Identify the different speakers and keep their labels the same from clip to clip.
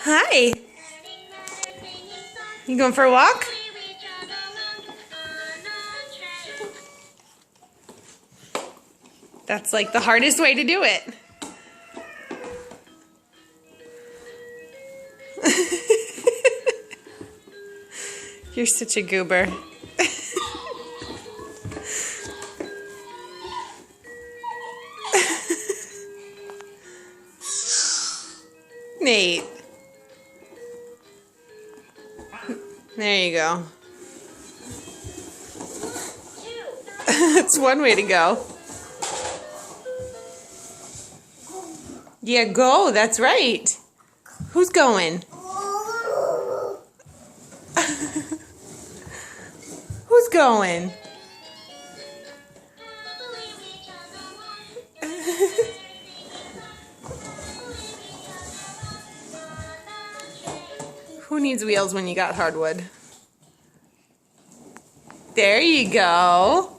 Speaker 1: Hi. You going for a walk? That's like the hardest way to do it. You're such a goober. Nate. There you go. That's one way to go. Yeah, go. That's right. Who's going? Who's going? Who needs wheels when you got hardwood? There you go.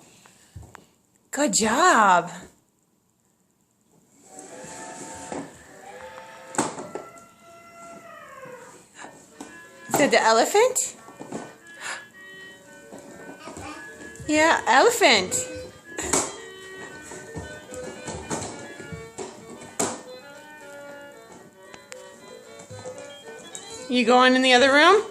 Speaker 1: Good job. Is that the elephant? Yeah, elephant. You going in the other room?